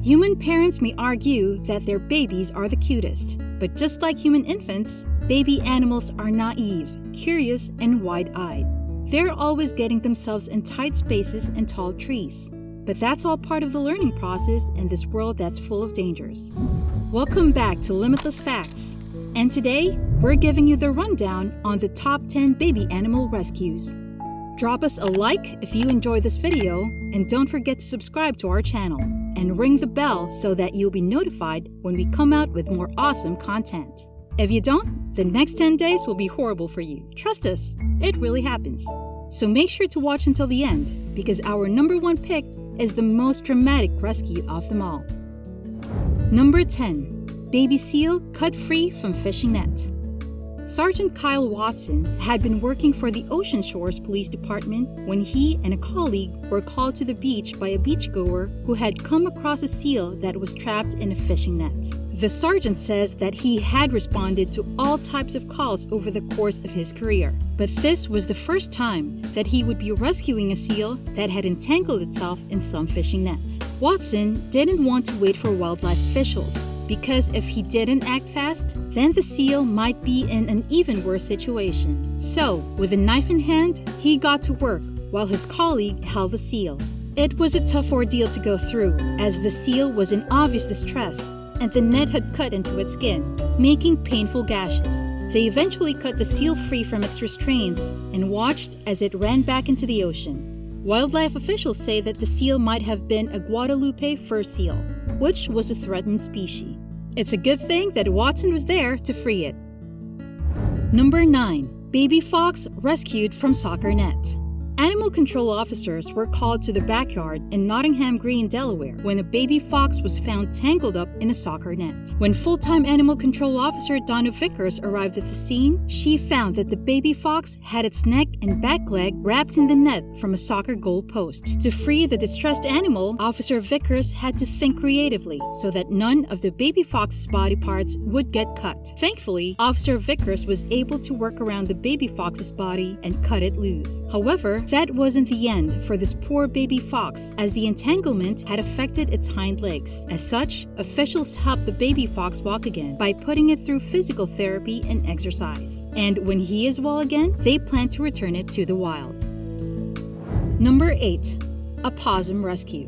Human parents may argue that their babies are the cutest, but just like human infants, baby animals are naive, curious, and wide-eyed. They're always getting themselves in tight spaces and tall trees. But that's all part of the learning process in this world that's full of dangers. Welcome back to Limitless Facts. And today, we're giving you the rundown on the top 10 baby animal rescues. Drop us a like if you enjoy this video, and don't forget to subscribe to our channel and ring the bell so that you'll be notified when we come out with more awesome content. If you don't, the next 10 days will be horrible for you. Trust us, it really happens. So make sure to watch until the end, because our number one pick is the most dramatic rescue of them all. Number 10. Baby seal cut free from fishing net. Sergeant Kyle Watson had been working for the Ocean Shores Police Department when he and a colleague were called to the beach by a beachgoer who had come across a seal that was trapped in a fishing net. The sergeant says that he had responded to all types of calls over the course of his career, but this was the first time that he would be rescuing a seal that had entangled itself in some fishing net. Watson didn't want to wait for wildlife officials, because if he didn't act fast, then the seal might be in an even worse situation. So, with a knife in hand, he got to work while his colleague held the seal. It was a tough ordeal to go through, as the seal was in obvious distress, and the net had cut into its skin, making painful gashes. They eventually cut the seal free from its restraints and watched as it ran back into the ocean. Wildlife officials say that the seal might have been a Guadalupe fur seal, which was a threatened species. It's a good thing that Watson was there to free it. Number 9. Baby fox rescued from soccer net. Animal control officers were called to the backyard in Nottingham Green, Delaware, when a baby fox was found tangled up in a soccer net. When full-time animal control officer Donna Vickers arrived at the scene, she found that the baby fox had its neck and back leg wrapped in the net from a soccer goal post. To free the distressed animal, Officer Vickers had to think creatively so that none of the baby fox's body parts would get cut. Thankfully, Officer Vickers was able to work around the baby fox's body and cut it loose. However, that wasn't the end for this poor baby fox, as the entanglement had affected its hind legs. As such, officials helped the baby fox walk again by putting it through physical therapy and exercise. And when he is well again, they plan to return it to the wild. Number 8. Opossum rescue.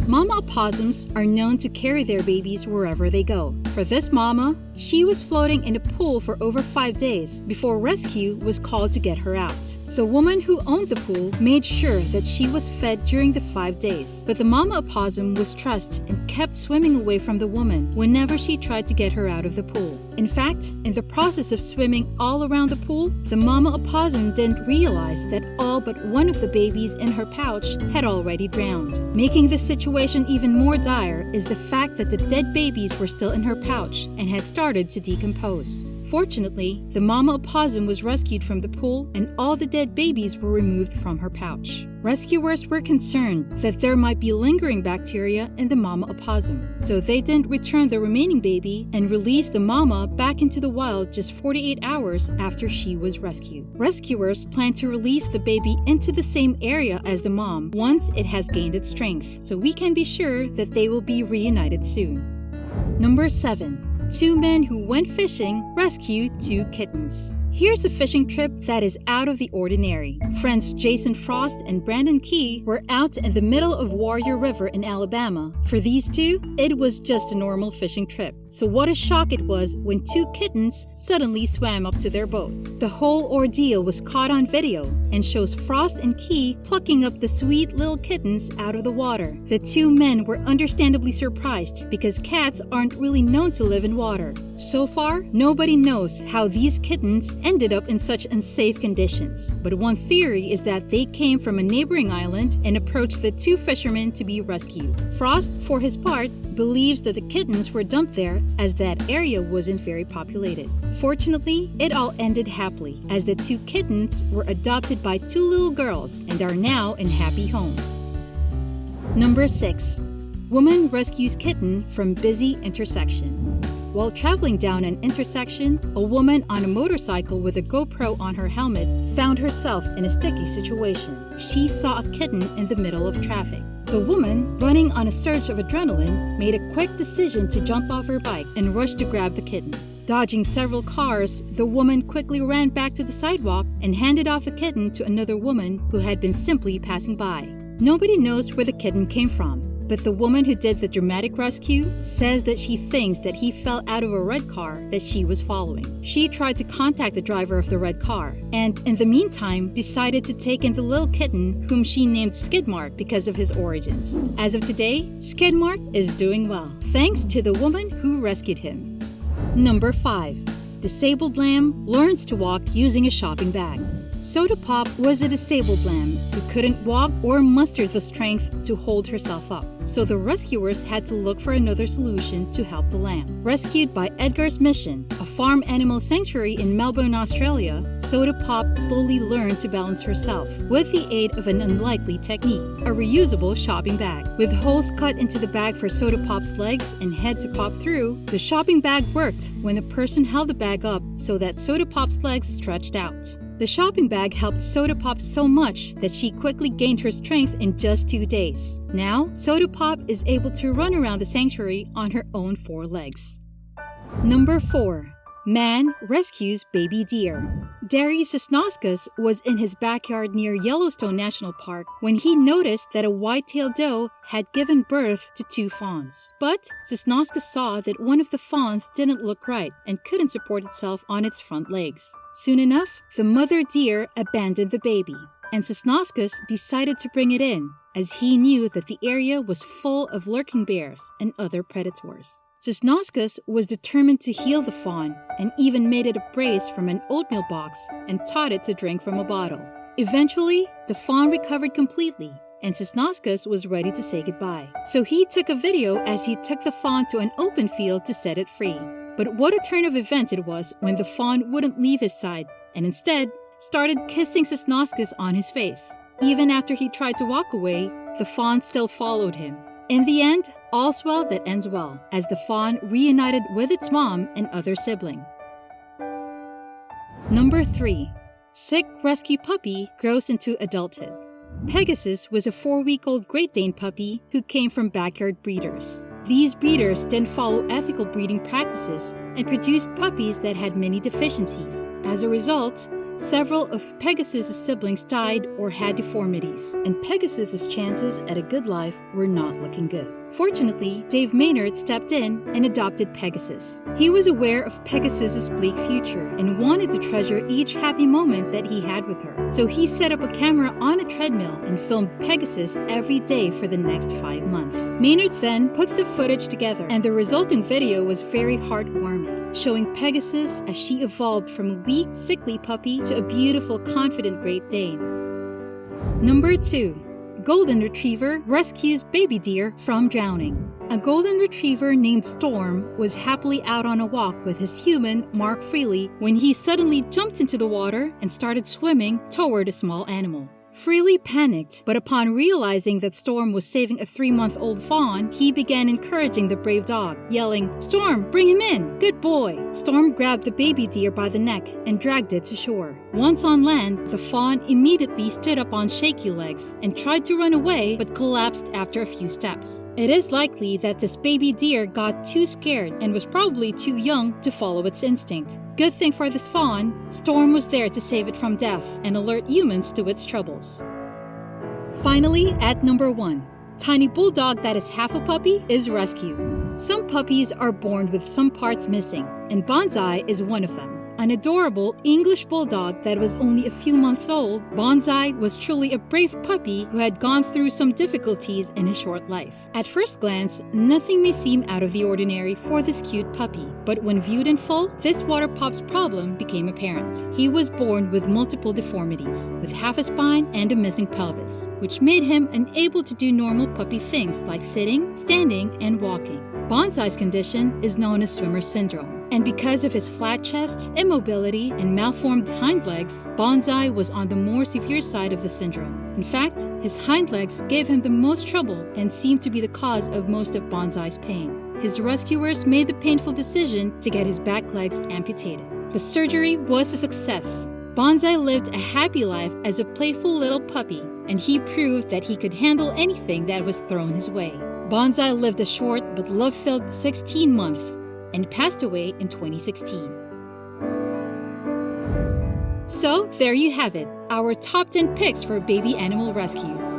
Mama opossums are known to carry their babies wherever they go. For this mama, she was floating in a pool for over 5 days before rescue was called to get her out. The woman who owned the pool made sure that she was fed during the 5 days, but the mama opossum was stressed and kept swimming away from the woman whenever she tried to get her out of the pool. In fact, in the process of swimming all around the pool, the mama opossum didn't realize that all but one of the babies in her pouch had already drowned. Making this situation even more dire is the fact that the dead babies were still in her pouch and had started to decompose. Fortunately, the mama opossum was rescued from the pool and all the dead babies were removed from her pouch. Rescuers were concerned that there might be lingering bacteria in the mama opossum, so they didn't return the remaining baby and released the mama back into the wild just 48 hours after she was rescued. Rescuers plan to release the baby into the same area as the mom once it has gained its strength, so we can be sure that they will be reunited soon. Number 7. 2 men who went fishing rescued 2 kittens. Here's a fishing trip that is out of the ordinary. Friends Jason Frost and Brandon Key were out in the middle of Warrior River in Alabama. For these two, it was just a normal fishing trip. So what a shock it was when 2 kittens suddenly swam up to their boat. The whole ordeal was caught on video and shows Frost and Key plucking up the sweet little kittens out of the water. The 2 men were understandably surprised because cats aren't really known to live in water. So far, nobody knows how these kittens ended up in such unsafe conditions. But one theory is that they came from a neighboring island and approached the 2 fishermen to be rescued. Frost, for his part, believes that the kittens were dumped there as that area wasn't very populated. Fortunately, it all ended happily, as the 2 kittens were adopted by 2 little girls and are now in happy homes. Number 6. Woman rescues kitten from busy intersection. While traveling down an intersection, a woman on a motorcycle with a GoPro on her helmet found herself in a sticky situation. She saw a kitten in the middle of traffic. The woman, running on a surge of adrenaline, made a quick decision to jump off her bike and rush to grab the kitten. Dodging several cars, the woman quickly ran back to the sidewalk and handed off the kitten to another woman who had been simply passing by. Nobody knows where the kitten came from, but the woman who did the dramatic rescue says that she thinks that he fell out of a red car that she was following. She tried to contact the driver of the red car, and in the meantime decided to take in the little kitten whom she named Skidmark because of his origins. As of today, Skidmark is doing well, thanks to the woman who rescued him. Number 5. Disabled lamb learns to walk using a shopping bag. Soda Pop was a disabled lamb who couldn't walk or muster the strength to hold herself up, so the rescuers had to look for another solution to help the lamb. Rescued by Edgar's Mission, a farm animal sanctuary in Melbourne, Australia, Soda Pop slowly learned to balance herself with the aid of an unlikely technique, a reusable shopping bag. With holes cut into the bag for Soda Pop's legs and head to pop through, the shopping bag worked when the person held the bag up so that Soda Pop's legs stretched out. The shopping bag helped Soda Pop so much that she quickly gained her strength in just 2 days. Now, Soda Pop is able to run around the sanctuary on her own 4 legs. Number 4. Man rescues baby deer. Darius Sosnowskis was in his backyard near Yellowstone National Park when he noticed that a white-tailed doe had given birth to 2 fawns. But Sosnowskis saw that one of the fawns didn't look right and couldn't support itself on its front legs. Soon enough, the mother deer abandoned the baby, and Sosnowskis decided to bring it in, as he knew that the area was full of lurking bears and other predators. Sosnowskis was determined to heal the fawn and even made it a brace from an oatmeal box and taught it to drink from a bottle. Eventually, the fawn recovered completely, and Sosnowskis was ready to say goodbye. So he took a video as he took the fawn to an open field to set it free. But what a turn of events it was when the fawn wouldn't leave his side and instead started kissing Sosnowskis on his face. Even after he tried to walk away, the fawn still followed him. In the end, all's well that ends well, as the fawn reunited with its mom and other sibling. Number 3. Sick rescue puppy grows into adulthood. Pegasus was a 4-week-old Great Dane puppy who came from backyard breeders. These breeders didn't follow ethical breeding practices and produced puppies that had many deficiencies. As a result, several of Pegasus's siblings died or had deformities, and Pegasus's chances at a good life were not looking good. Fortunately, Dave Maynard stepped in and adopted Pegasus. He was aware of Pegasus's bleak future and wanted to treasure each happy moment that he had with her. So he set up a camera on a treadmill and filmed Pegasus every day for the next 5 months. Maynard then put the footage together, and the resulting video was very heartwarming, showing Pegasus as she evolved from a weak, sickly puppy to a beautiful, confident Great Dane. Number 2. Golden Retriever rescues baby deer from drowning. A golden retriever named Storm was happily out on a walk with his human, Mark Freely, when he suddenly jumped into the water and started swimming toward a small animal. Freely panicked, but upon realizing that Storm was saving a 3-month-old fawn, he began encouraging the brave dog, yelling, "Storm, bring him in! Good boy!" Storm grabbed the baby deer by the neck and dragged it to shore. Once on land, the fawn immediately stood up on shaky legs and tried to run away but collapsed after a few steps. It is likely that this baby deer got too scared and was probably too young to follow its instinct. Good thing for this fawn, Storm was there to save it from death and alert humans to its troubles. Finally, at number 1, tiny bulldog that is half a puppy is rescued. Some puppies are born with some parts missing, and Bonsai is one of them. An adorable English bulldog that was only a few months old, Bonsai was truly a brave puppy who had gone through some difficulties in his short life. At first glance, nothing may seem out of the ordinary for this cute puppy, but when viewed in full, this water pup's problem became apparent. He was born with multiple deformities, with half a spine and a missing pelvis, which made him unable to do normal puppy things like sitting, standing, and walking. Bonsai's condition is known as swimmer syndrome, and because of his flat chest, immobility, and malformed hind legs, Bonsai was on the more severe side of the syndrome. In fact, his hind legs gave him the most trouble and seemed to be the cause of most of Bonsai's pain. His rescuers made the painful decision to get his back legs amputated. The surgery was a success. Bonsai lived a happy life as a playful little puppy, and he proved that he could handle anything that was thrown his way. Bonsai lived a short but love-filled 16 months and passed away in 2016. So there you have it, our top 10 picks for baby animal rescues.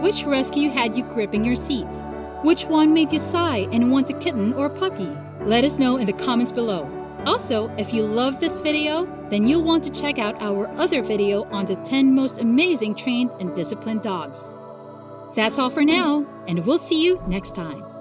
Which rescue had you gripping your seats? Which one made you sigh and want a kitten or puppy? Let us know in the comments below. Also, if you love this video, then you'll want to check out our other video on the 10 most amazing trained and disciplined dogs. That's all for now, and we'll see you next time.